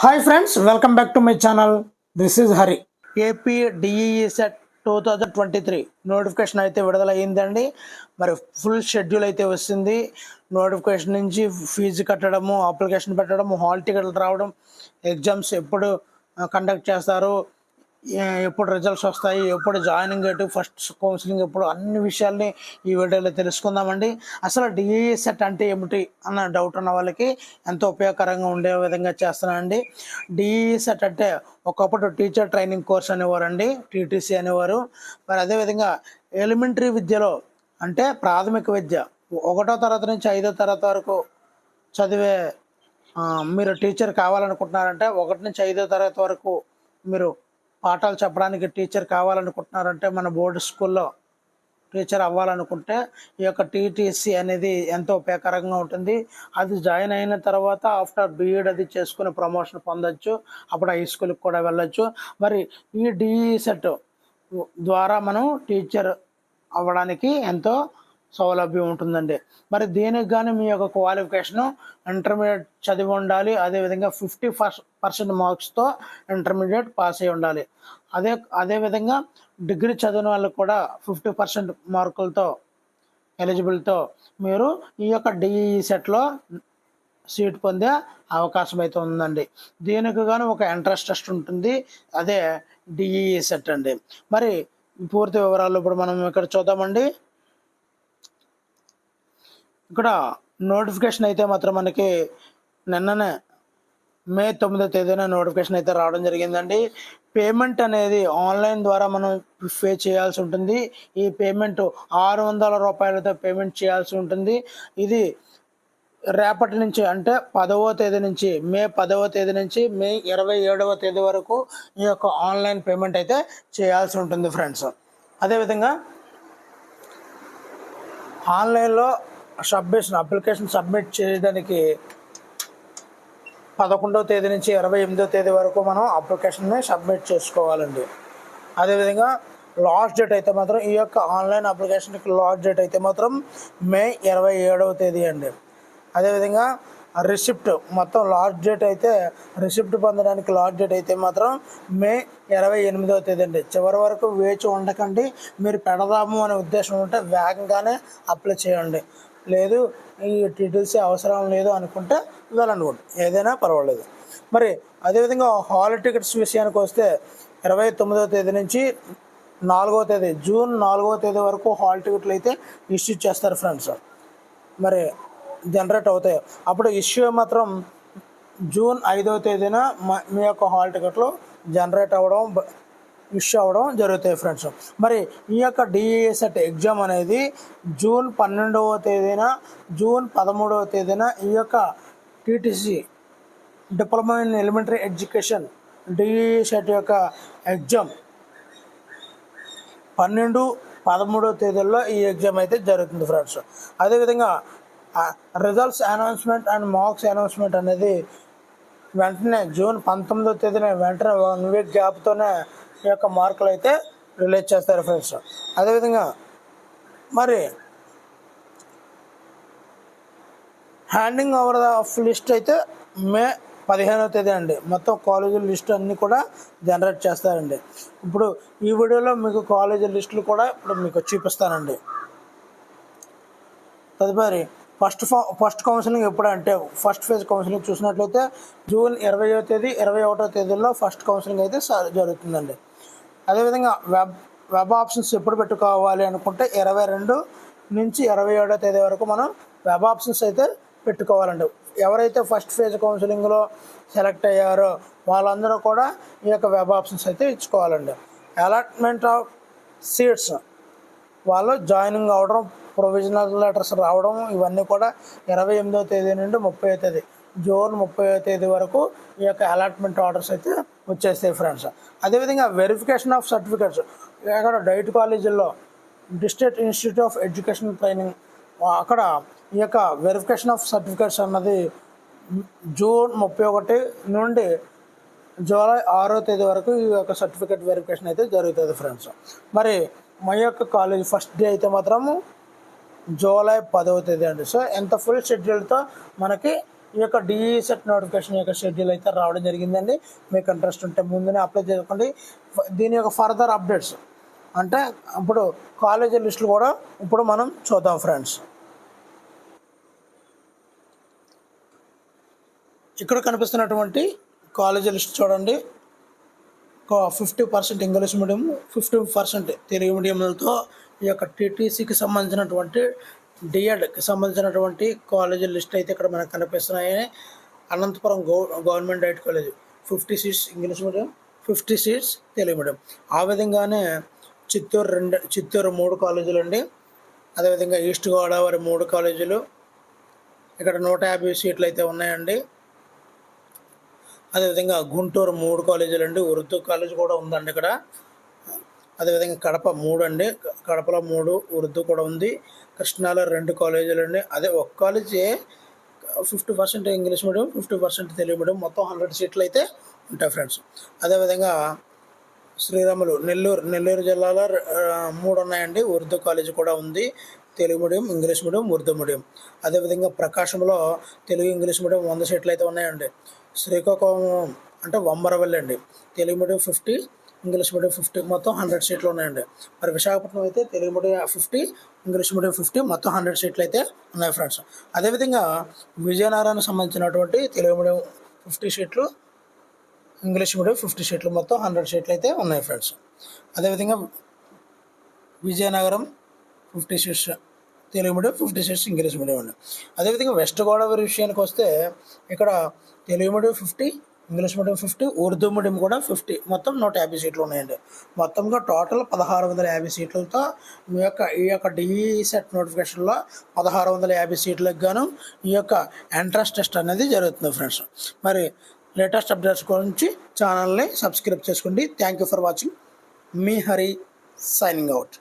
Hi friends, welcome back to my channel. This is Hari. AP DEE set 2023 notification అయితే విడుదలయ్యిందండి. మరి full schedule అయితే వస్తుంది. Notification నుంచి fee కట్టడము, application పెట్టడము, హాల్ టికెట్లు రావడం, ఎగ్జామ్స్ ఎప్పుడు కండక్ట్ చేస్తారు, ఎప్పుడు రిజల్ట్స్ వస్తాయి, ఎప్పుడు జాయినింగ్ డేట్, ఫస్ట్ కౌన్సిలింగ్ ఎప్పుడు, అన్ని విషయాల్ని ఈ వీడియోలో తెలుసుకుందామండి. అసలు డిఈఈ సెట్ అంటే ఏమిటి అన్న డౌట్ ఉన్న వాళ్ళకి ఎంతో ఉపయోగకరంగా ఉండే విధంగా చేస్తున్నానండి. డిఈఈ సెట్ అంటే ఒకప్పుడు టీచర్ ట్రైనింగ్ కోర్స్ అనేవారండి, టీటీసీ అనేవారు. మరి అదేవిధంగా ఎలిమెంటరీ విద్యలో అంటే ప్రాథమిక విద్య 1వ తరగతి నుంచి 5వ తరగతి వరకు చదివే మీరు టీచర్ కావాలనుకుంటున్నారంటే, 1 నుంచి 5వ తరగతి వరకు మీరు పాఠాలు చెప్పడానికి టీచర్ కావాలనుకుంటున్నారంటే, మన బోర్డు స్కూల్లో టీచర్ అవ్వాలనుకుంటే ఈ యొక్క టీటీసీ అనేది ఎంతో ఉపయోగకరంగా ఉంటుంది. అది జాయిన్ అయిన తర్వాత ఆఫ్టర్ బీఎడ్ అది చేసుకుని ప్రమోషన్ పొందొచ్చు. అప్పుడు హై స్కూల్కి కూడా వెళ్ళొచ్చు. మరి ఈ డిఈ సెట్ ద్వారా మనం టీచర్ అవ్వడానికి ఎంతో సౌలభ్యం ఉంటుందండి. మరి దీనికి కానీ మీ యొక్క క్వాలిఫికేషను ఇంటర్మీడియట్ చదివి ఉండాలి. అదేవిధంగా 50% మార్క్స్తో ఇంటర్మీడియట్ పాస్ అయి ఉండాలి. అదేవిధంగా డిగ్రీ చదివిన వాళ్ళకు కూడా 50% మార్కులతో ఎలిజిబుల్తో మీరు ఈ యొక్క డిఈఈ సెట్లో సీట్ పొందే అవకాశం అయితే ఉందండి. దీనికి కానీ ఒక ఎంట్రన్స్ టెస్ట్ ఉంటుంది, అదే డిఈఈ సెట్ అండి. మరి పూర్తి వివరాలు ఇప్పుడు మనం ఇక్కడ చూద్దామండి. ఇక్కడ నోటిఫికేషన్ అయితే మాత్రం మనకి నిన్ననే మే 9వ తేదీన నోటిఫికేషన్ అయితే రావడం జరిగిందండి. పేమెంట్ అనేది ఆన్లైన్ ద్వారా మనం పే చేయాల్సి ఉంటుంది. ఈ పేమెంట్ 600 రూపాయలతో పేమెంట్ చేయాల్సి ఉంటుంది. ఇది రేపటి నుంచి అంటే 10వ తేదీ నుంచి మే 10వ తేదీ నుంచి మే 27వ తేదీ వరకు ఈ యొక్క ఆన్లైన్ పేమెంట్ అయితే చేయాల్సి ఉంటుంది ఫ్రెండ్స్. అదేవిధంగా ఆన్లైన్లో అప్లికేషన్ సబ్మిట్ చేయడానికి 11వ తేదీ నుంచి 28వ తేదీ వరకు మనం అప్లికేషన్ని సబ్మిట్ చేసుకోవాలండి. అదేవిధంగా లాస్ట్ డేట్ అయితే మాత్రం ఈ యొక్క ఆన్లైన్ అప్లికేషన్కి లాస్ట్ డేట్ అయితే మాత్రం మే 27వ తేదీ అండి. అదేవిధంగా రిసిప్ట్ మొత్తం లాస్ట్ డేట్ అయితే రిసిప్ట్ పొందడానికి లాస్ట్ డేట్ అయితే మాత్రం మే 28వ తేదీ అండి. చివరి వరకు వేచి ఉండకండి. మీరు పెడదాము అనే ఉద్దేశం ఉంటే వేగంగానే అప్లై చేయండి. లేదు ఈ టీటీసీ అవసరం లేదు అనుకుంటే వెళ్ళనుకోండి, ఏదైనా పర్వాలేదు. మరి అదేవిధంగా హాల్ టికెట్స్ విషయానికి వస్తే 29వ తేదీ నుంచి 4వ తేదీ జూన్ 4వ తేదీ వరకు హాల్ టికెట్లు అయితే ఇష్యూ చేస్తారు ఫ్రెండ్స్. మరి జనరేట్ అవుతాయి. అప్పుడు ఇష్యూ మాత్రం జూన్ 5వ తేదీన మీ యొక్క హాల్ టికెట్లు జనరేట్ అవ్వడం ఇష్యూ అవ్వడం జరుగుతాయి ఫ్రెండ్స్. మరి ఈ యొక్క డిఈఈ సెట్ ఎగ్జామ్ అనేది జూన్ 12వ తేదీన, జూన్ 13వ తేదీన ఈ యొక్క TTC diploma in elementary education DEE set యొక్క ఎగ్జామ్ 12, 13వ తేదీల్లో ఈ ఎగ్జామ్ అయితే జరుగుతుంది ఫ్రెండ్స్. అదేవిధంగా results announcement and marks announcement అనేది వెంటనే జూన్ 19వ తేదీన వెంటనే 1 వీక్ గ్యాప్తోనే ఈ యొక్క మార్కులు అయితే రిలీజ్ చేస్తారు ఫ్రెండ్స్. అదేవిధంగా మరి హ్యాండింగ్ ఓవర్ ఆఫ్ లిస్ట్ అయితే మే 15వ తేదీ అండి. మొత్తం కాలేజీ లిస్ట్ అన్నీ కూడా జనరేట్ చేస్తారండి. ఇప్పుడు ఈ వీడియోలో మీకు కాలేజీ లిస్టులు కూడా ఇప్పుడు మీకు చూపిస్తానండి. తదుపరి ఫస్ట్ కౌన్సిలింగ్ ఎప్పుడంటే ఫస్ట్ ఫేజ్ కౌన్సిలింగ్ చూసినట్లయితే జూన్ 20వ తేదీ 21వ తేదీల్లో ఫస్ట్ కౌన్సిలింగ్ అయితే జరుగుతుందండి. అదేవిధంగా వెబ్ ఆప్షన్స్ ఎప్పుడు పెట్టుకోవాలి అనుకుంటే 22 నుంచి 27వ తేదీ వరకు మనం వెబ్ ఆప్షన్స్ అయితే పెట్టుకోవాలండి. ఎవరైతే ఫస్ట్ ఫేజ్ కౌన్సిలింగ్లో సెలెక్ట్ అయ్యారో వాళ్ళందరూ కూడా ఈ యొక్క వెబ్ ఆప్షన్స్ అయితే ఇచ్చుకోవాలండి. అలాట్మెంట్ ఆఫ్ సీట్స్ వాళ్ళు జాయినింగ్ అవ్వడం, ప్రొవిజనల్ లెటర్స్ రావడం, ఇవన్నీ కూడా 28వ తేదీ నుండి 30వ తేదీ జూన్ 30వ తేదీ వరకు ఈ యొక్క అలాట్మెంట్ ఆర్డర్స్ అయితే వచ్చేస్తాయి ఫ్రెండ్స్. అదేవిధంగా వెరిఫికేషన్ ఆఫ్ సర్టిఫికేట్స్ అక్కడ డైట్ కాలేజీల్లో district institute of education training అక్కడ ఈ యొక్క వెరిఫికేషన్ ఆఫ్ సర్టిఫికేట్స్ అన్నది జూన్ 31 నుండి జూలై 6వ తేదీ వరకు ఈ యొక్క సర్టిఫికేట్ వెరిఫికేషన్ అయితే జరుగుతుంది ఫ్రెండ్స్. మరి మా యొక్క కాలేజ్ ఫస్ట్ డే అయితే మాత్రము జూలై 10వ తేదీ అండి. సో ఎంత ఫుల్ షెడ్యూల్తో మనకి ఈ యొక్క డిఈ సెట్ నోటిఫికేషన్ యొక్క షెడ్యూల్ అయితే రావడం జరిగిందండి. మీకు ఇంట్రెస్ట్ ఉంటే ముందునే అప్లై చేసుకోండి. దీని యొక్క ఫర్దర్ అప్డేట్స్ అంటే ఇప్పుడు కాలేజీ లిస్టులు కూడా ఇప్పుడు మనం చూద్దాం ఫ్రెండ్స్. ఇక్కడ కనిపిస్తున్నటువంటి కాలేజీ లిస్ట్ చూడండి. 50% ఇంగ్లీష్ మీడియం, 50% తెలుగు మీడియంలతో ఈ యొక్క టీటీసీకి సంబంధించినటువంటి డిఎడ్కి సంబంధించినటువంటి కాలేజీ లిస్ట్ అయితే ఇక్కడ మనకు కనిపిస్తున్నాయి. Anantapur government DIET college 50 seats English medium, 50 seats Telugu medium. ఆ విధంగానే చిత్తూరు 3 కాలేజీలు అండి. అదేవిధంగా ఈస్ట్ గోదావరి 3 కాలేజీలు, ఇక్కడ 150 సీట్లు అయితే ఉన్నాయండి. అదేవిధంగా గుంటూరు 3 కాలేజీలు అండి, ఉర్దూ కాలేజ్ కూడా ఉందండి ఇక్కడ. అదేవిధంగా కడప 3 అండి, కడపలో 3 ఉర్దూ కూడా ఉంది. కృష్ణాలో 2 కాలేజీలు అండి. అదే ఒక college 50% English medium, 50% Telugu medium, మొత్తం 100 సీట్లు అయితే ఉంటాయి ఫ్రెండ్స్. అదేవిధంగా శ్రీరాములు నెల్లూరు జిల్లాలో 3 ఉన్నాయండి. ఉర్దూ కాలేజీ కూడా ఉంది, Telugu medium, English medium, Urdu medium. అదేవిధంగా ప్రకాశంలో తెలుగు ఇంగ్లీష్ మీడియం 100 సీట్లు అయితే ఉన్నాయండి. శ్రీకాకుళం అంటే వంబరవల్లి అండి, తెలుగు మీడియం 50, ఇంగ్లీష్ మీడియం 50, మొత్తం 100 సీట్లు ఉన్నాయండి. మరి విశాఖపట్నం అయితే తెలుగు మీడియం 50, ఇంగ్లీష్ మీడియం 50, మొత్తం 100 సీట్లు అయితే ఉన్నాయి ఫ్రెండ్స్. అదేవిధంగా విజయనగరానికి సంబంధించినటువంటి తెలుగు మీడియం 50 సీట్లు, ఇంగ్లీష్ మీడియం 50 సీట్లు, మొత్తం 100 సీట్లు అయితే ఉన్నాయి ఫ్రెండ్స్. అదేవిధంగా Vizianagaram 50 seats Telugu medium, 50 seats English medium అండి. అదేవిధంగా వెస్ట్ గోదావరి విషయానికి వస్తే ఇక్కడ Telugu medium 50, English medium 50, Urdu medium కూడా 50, మొత్తం 150 సీట్లు ఉన్నాయండి. మొత్తంగా టోటల్ 1650 సీట్లతో ఈ యొక్క డిఈ సెట్ నోటిఫికేషన్లో 1650 సీట్లకు గాను ఈ యొక్క ఎంట్రన్స్ టెస్ట్ అనేది జరుగుతుంది ఫ్రెండ్స్. మరి లేటెస్ట్ అప్డేట్స్ గురించి ఛానల్ని సబ్స్క్రైబ్ చేసుకోండి. Thank you for watching. Me Hari signing out.